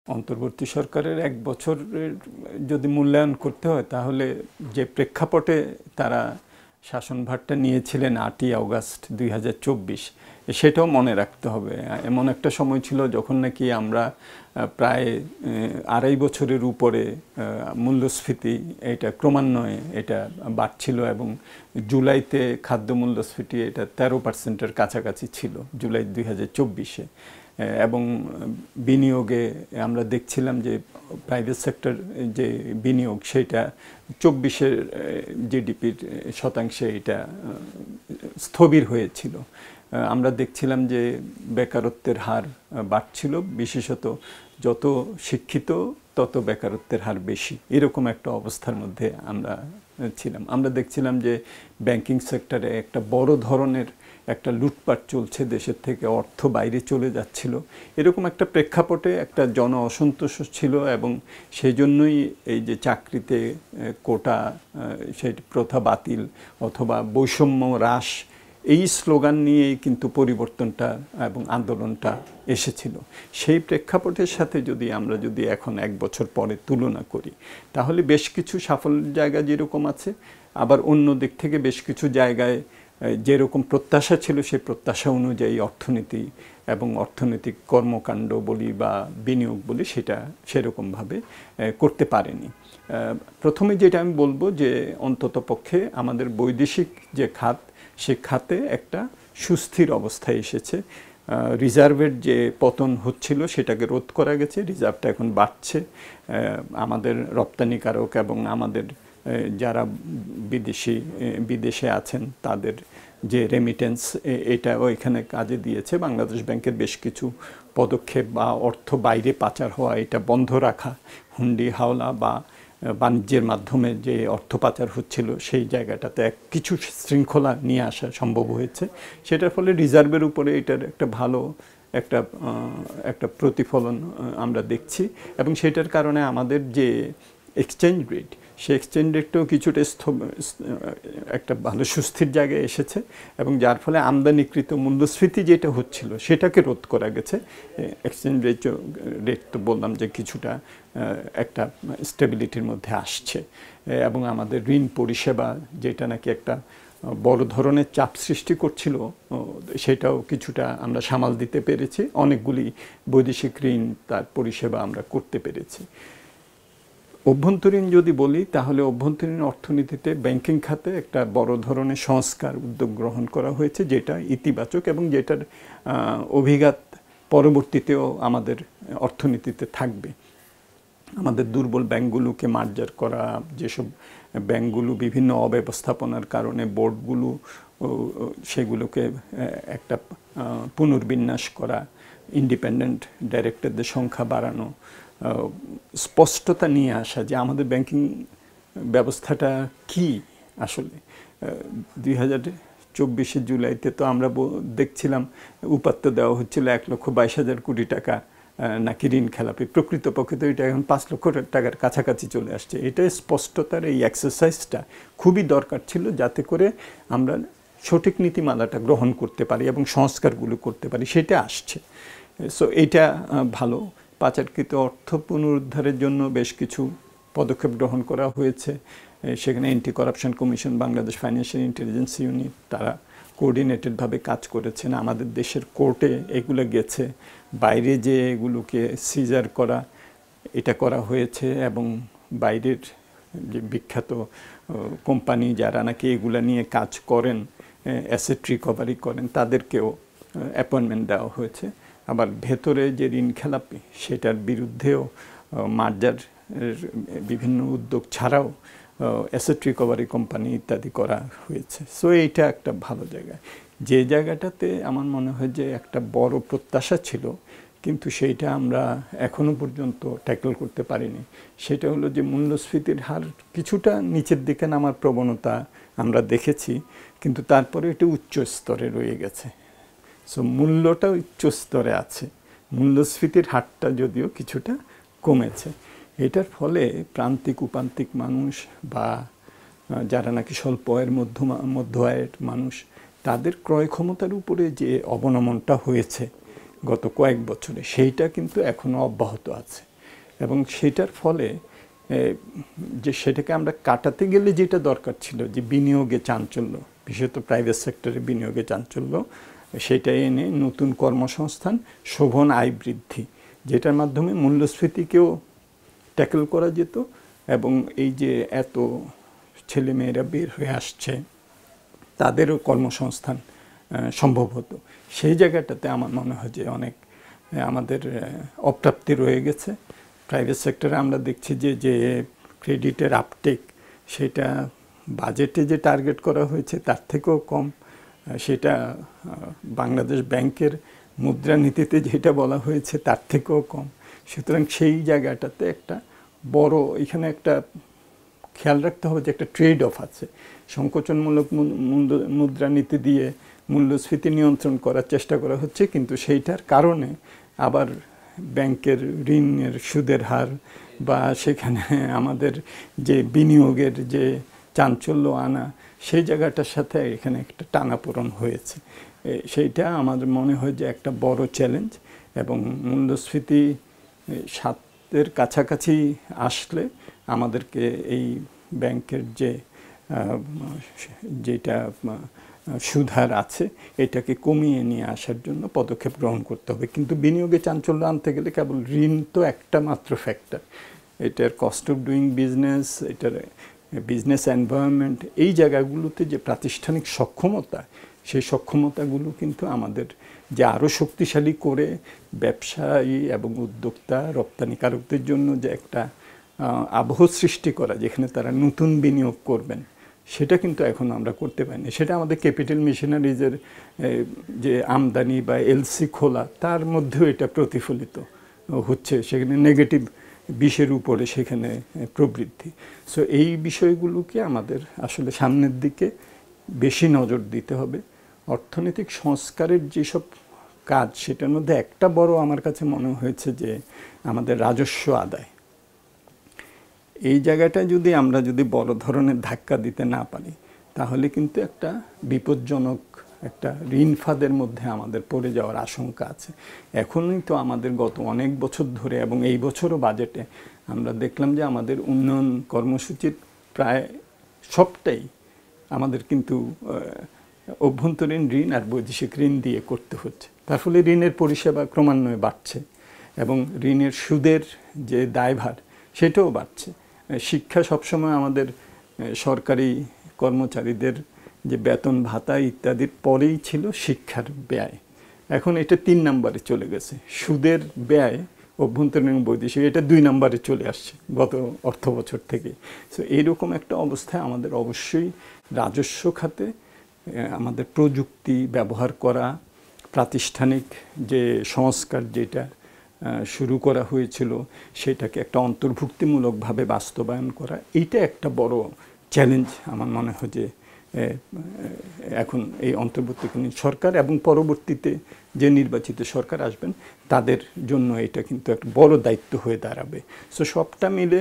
অন্তর্বর্তী সরকারের ১ বছরের যদি মূল্যায়ন করতে হয় তাহলে যে প্রেক্ষাপটে তারা শাসনভারটা নিয়েছিলেন ৮ই আগস্ট ২০২৪ সেটাও মনে রাখতে হবে। এমন একটা সময় ছিল যখন নাকি আমরা প্রায় ২.৫ বছরের উপরে মূল্যস্ফীতি এটা ক্রমান্বয়ে এটা বাড়ছিল এবং জুলাইতে খাদ্য মূল্যস্ফীতি এটা ১৩%-এর কাছাকাছি ছিল জুলাই ২০২৪-এ। এবং বিনিয়োগে আমরা দেখছিলাম যে প্রাইভেট সেক্টর যে বিনিয়োগ সেটা ২৪-এর জিডিপির শতাংশে এটা স্থবির হয়েছিল। আমরা দেখছিলাম যে বেকারত্বের হার বাড়ছিল, বিশেষত যত শিক্ষিত তত বেকারত্বের হার বেশি, এরকম একটা অবস্থার মধ্যে আমরা ছিলাম। আমরা দেখছিলাম যে ব্যাংকিং সেক্টরে একটা বড় ধরনের একটা লুটপাট চলছে, দেশের থেকে অর্থ বাইরে চলে যাচ্ছিল। এরকম একটা প্রেক্ষাপটে একটা জন অসন্তোষ ছিল এবং সেই জন্যই এই যে চাকরিতে কোটা সেই প্রথা বাতিল অথবা বৈষম্য হ্রাস, এই স্লোগান নিয়েই কিন্তু পরিবর্তনটা এবং আন্দোলনটা এসেছিল। সেই প্রেক্ষাপটের সাথে আমরা যদি এখন ১ বছর পরে তুলনা করি তাহলে বেশ কিছু সাফল্যের জায়গা যেরকম আছে, আবার অন্য দিক থেকে বেশ কিছু জায়গায় যেরকম প্রত্যাশা ছিল সেই প্রত্যাশা অনুযায়ী অর্থনীতি এবং অর্থনৈতিক কর্মকাণ্ড বলি বা বিনিয়োগ বলি সেটা সেরকমভাবে করতে পারেনি। প্রথমে যেটা আমি বলবো যে অন্ততপক্ষে আমাদের বৈদেশিক যে খাত, সে খাতে একটা সুস্থির অবস্থায় এসেছে। রিজার্ভের যে পতন হচ্ছিল সেটাকে রোধ করা গেছে, রিজার্ভটা এখন বাড়ছে। আমাদের রপ্তানিকারক এবং আমাদের যারা বিদেশে আছেন তাদের যে রেমিটেন্স এটাও এখানে কাজে দিয়েছে। বাংলাদেশ ব্যাংকের বেশ কিছু পদক্ষেপ বা অর্থ বাইরে পাচার হওয়া এটা বন্ধ রাখা, হুন্ডি হাওলা বা বাণিজ্যের মাধ্যমে যে অর্থ পাচার হচ্ছিল সেই জায়গাটাতে কিছু শৃঙ্খলা নিয়ে আসা সম্ভব হয়েছে। সেটার ফলে রিজার্ভের উপরে এটার একটা ভালো একটা প্রতিফলন আমরা দেখছি এবং সেটার কারণে আমাদের যে এক্সচেঞ্জ রেট, সেই এক্সচেঞ্জ রেটটাও কিছুটা একটা ভালো সুস্থির জায়গায় এসেছে এবং যার ফলে আমদানিকৃত মূল্যস্ফীতি যেটা হচ্ছিল সেটাকে রোধ করা গেছে। এক্সচেঞ্জ রেট তো বললাম যে কিছুটা একটা স্টেবিলিটির মধ্যে আসছে এবং আমাদের ঋণ পরিষেবা যেটা নাকি একটা বড় ধরনের চাপ সৃষ্টি করছিল সেটাও কিছুটা আমরা সামাল দিতে পেরেছি। অনেকগুলি বৈদেশিক ঋণ তার পরিষেবা আমরা করতে পেরেছি। অভ্যন্তরীণ যদি বলি তাহলে অভ্যন্তরীণ অর্থনীতিতে ব্যাংকিং খাতে একটা বড় ধরনের সংস্কার উদ্যোগ গ্রহণ করা হয়েছে যেটা ইতিবাচক এবং যেটার অভিঘাত পরবর্তীতেও আমাদের অর্থনীতিতে থাকবে। আমাদের দুর্বল ব্যাংকগুলোকে মার্জার করা, যেসব ব্যাংকগুলো বিভিন্ন অব্যবস্থাপনার কারণে বোর্ডগুলো সেগুলোকে একটা পুনর্বিন্যাস করা, ইন্ডিপেন্ডেন্ট ডাইরেক্টরদের সংখ্যা বাড়ানো, স্পষ্টতা নিয়ে আসা যে আমাদের ব্যাংকিং ব্যবস্থাটা কি আসলে। ২০২৪ জুলাইতে তো আমরা দেখছিলাম উপাত্ত দেওয়া হচ্ছিল ১,২২,০০০ কোটি টাকা নাকি ঋণ খেলাপি। প্রকৃতপক্ষে তো এটা এখন ৫ লক্ষ টাকার কাছাকাছি চলে আসছে। এটা স্পষ্টতার এই এক্সারসাইজটা খুবই দরকার ছিল যাতে করে আমরা সঠিক নীতিমালাটা গ্রহণ করতে পারি এবং সংস্কারগুলো করতে পারি, সেটা আসছে। সো এইটা ভালো। পাচারকৃত অর্থ পুনরুদ্ধারের জন্য বেশ কিছু পদক্ষেপ গ্রহণ করা হয়েছে। সেখানে anti corruption commission, Bangladesh financial intelligence unit তারা কোঅর্ডিনেটেডভাবে কাজ করেছেন। আমাদের দেশের কোর্টে এগুলো গেছে, বাইরে যে এগুলোকে সিজার করা এটা করা হয়েছে এবং বাইরের যে বিখ্যাত কোম্পানি যারা নাকি এগুলো নিয়ে কাজ করেন, অ্যাসেট রিকভারি করেন, তাদেরকেও অ্যাপয়েন্টমেন্ট দেওয়া হয়েছে। আবার ভেতরে যে ঋণ খেলাপি সেটার বিরুদ্ধেও মার্জার বিভিন্ন উদ্যোগ ছাড়াও অ্যাসেট রিকভারি কোম্পানি ইত্যাদি করা হয়েছে। সো এইটা একটা ভালো জায়গা। যে জায়গাটাতে আমার মনে হয় যে একটা বড় প্রত্যাশা ছিল কিন্তু সেইটা আমরা এখনো পর্যন্ত ট্যাকল করতে পারিনি, সেটা হলো যে মূল্যস্ফীতির হার কিছুটা নিচের দিকে নামার প্রবণতা আমরা দেখেছি, কিন্তু তারপরে এটা উচ্চ স্তরে রয়ে গেছে। সো মূল্যটা উচ্চ স্তরে আছে, মূল্যস্ফীতির হারটা যদিও কিছুটা কমেছে। এটার ফলে প্রান্তিক উপান্তিক মানুষ বা যারা নাকি স্বল্প আয়ের মধ্য আয়ের মানুষ, তাদের ক্রয় ক্ষমতার উপরে যে অবনমনটা হয়েছে গত কয়েক বছরে সেইটা কিন্তু এখনও অব্যাহত আছে। এবং সেটার ফলে যে সেটাকে আমরা কাটাতে গেলে যেটা দরকার ছিল যে বিনিয়োগে চাঞ্চল্য, বিশেষত প্রাইভেট সেক্টরে বিনিয়োগে চাঞ্চল্য, সেটা এনে নতুন কর্মসংস্থান, শোভন আয় বৃদ্ধি, যেটার মাধ্যমে মূল্যস্ফীতিকেও ট্যাকল করা যেত এবং এই যে এত ছেলেমেয়েরা বের হয়ে আসছে তাদেরও কর্মসংস্থান সম্ভব হতো। সেই জায়গাটাতে আমার মনে হয় যে অনেক আমাদের অপ্রাপ্তি রয়ে গেছে। প্রাইভেট সেক্টরে আমরা দেখছি যে ক্রেডিটের আপটেক সেটা বাজেটে যে টার্গেট করা হয়েছে তার থেকেও কম, সেটা বাংলাদেশ ব্যাংকের মুদ্রানীতিতে যেটা বলা হয়েছে তার থেকেও কম। সুতরাং সেই জায়গাটাতে একটা বড় এখানে একটা খেয়াল রাখতে হবে যে একটা ট্রেড অফ আছে। সংকোচনমূলক মুদ্রানীতি দিয়ে মূল্যস্ফীতি নিয়ন্ত্রণ করার চেষ্টা করা হচ্ছে, কিন্তু সেইটার কারণে আবার ব্যাংকের ঋণের সুদের হার বা সেখানে আমাদের যে বিনিয়োগের যে চাঞ্চল্য আনা, সেই জায়গাটার সাথে এখানে একটা টানাপোড়েন হয়েছে। সেইটা আমাদের মনে হয় যে একটা বড় চ্যালেঞ্জ, এবং মূল্যস্ফীতি 7-এর কাছাকাছি আসলে আমাদেরকে এই ব্যাংকের যেটা সুদহার আছে এটাকে কমিয়ে নিয়ে আসার জন্য পদক্ষেপ গ্রহণ করতে হবে। কিন্তু বিনিয়োগে চাঞ্চল্য আনতে গেলে কেবল ঋণ তো একটা মাত্র ফ্যাক্টর, এটার কস্ট অফ ডুইং বিজনেস, এটার বিজনেস এনভায়রনমেন্ট, এই জায়গাগুলোতে যে প্রাতিষ্ঠানিক সক্ষমতা, সেই সক্ষমতাগুলো কিন্তু আমাদের যে আরও শক্তিশালী করে ব্যবসায়ী এবং উদ্যোক্তা রপ্তানিকারকদের জন্য যে একটা আবহ সৃষ্টি করা যেখানে তারা নতুন বিনিয়োগ করবেন, সেটা কিন্তু এখন আমরা করতে পারিনি। সেটা আমাদের ক্যাপিটাল মেশিনারিজের যে আমদানি বা এলসি খোলা, তার মধ্যেও এটা প্রতিফলিত হচ্ছে, সেখানে নেগেটিভ 20-এর উপরে সেখানে প্রবৃদ্ধি। সো এই বিষয়গুলোকে আমাদের আসলে সামনের দিকে বেশি নজর দিতে হবে। অর্থনৈতিক সংস্কারের যেসব কাজ, সেটার মধ্যে একটা বড় আমার কাছে মনে হয়েছে যে আমাদের রাজস্ব আদায়। এই জায়গাটা আমরা যদি বড় ধরনের ধাক্কা দিতে না পারি, তাহলে কিন্তু একটা বিপজ্জনক একটা ঋণ ফাঁদের মধ্যে আমাদের পড়ে যাওয়ার আশঙ্কা আছে। এখনই তো আমাদের গত অনেক বছর ধরে এবং এই বছরও বাজেটে আমরা দেখলাম যে আমাদের উন্নয়ন কর্মসূচির প্রায় সবটাই আমাদের কিন্তু অভ্যন্তরীণ ঋণ আর বৈদেশিক ঋণ দিয়ে করতে হচ্ছে। তার ফলে ঋণের পরিষেবা ক্রমান্বয়ে বাড়ছে এবং ঋণের সুদের যে দায়ভার সেটাও বাড়ছে। শিক্ষা সবসময় আমাদের সরকারি কর্মচারীদের যে বেতন ভাতা ইত্যাদির পরেই ছিল শিক্ষার ব্যয়, এখন এটা 3 নম্বরে চলে গেছে। সুদের ব্যয় অভ্যন্তরীণ বৈদেশিক এটা 2 নম্বরে চলে আসছে গত অর্থ বছর থেকে। সো এইরকম একটা অবস্থায় আমাদের অবশ্যই রাজস্ব খাতে আমাদের প্রযুক্তি ব্যবহার করা, প্রাতিষ্ঠানিক যে সংস্কার যেটা শুরু করা হয়েছিল সেটাকে একটা অন্তর্ভুক্তিমূলকভাবে বাস্তবায়ন করা, এইটা একটা বড় চ্যালেঞ্জ আমার মনে হয় যে এখন এই অন্তর্বর্তীকালীন সরকার এবং পরবর্তীতে যে নির্বাচিত সরকার আসবেন তাদের জন্য এটা কিন্তু একটা বড় দায়িত্ব হয়ে দাঁড়াবে। সো সবটা মিলে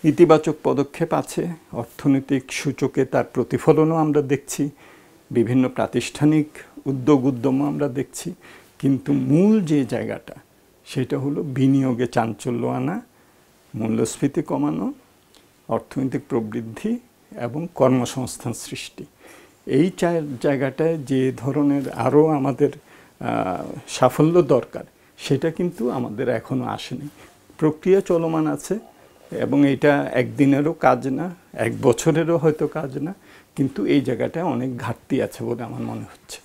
ইতিবাচক পদক্ষেপ আছে, অর্থনৈতিক সূচকে তার প্রতিফলনও আমরা দেখছি, বিভিন্ন প্রাতিষ্ঠানিক উদ্যমও আমরা দেখছি, কিন্তু মূল যে জায়গাটা সেটা হলো বিনিয়োগে চাঞ্চল্য আনা, মূল্যস্ফীতি কমানো, অর্থনৈতিক প্রবৃদ্ধি এবং কর্মসংস্থান সৃষ্টি। এই জায়গাটায় যে ধরনের আরও আমাদের সাফল্য দরকার সেটা কিন্তু আমাদের এখনও আসেনি। প্রক্রিয়া চলমান আছে এবং এটা একদিনেরও কাজ না, 1 বছরেরও হয়তো কাজ না, কিন্তু এই জায়গাটায় অনেক ঘাটতি আছে বলে আমার মনে হচ্ছে।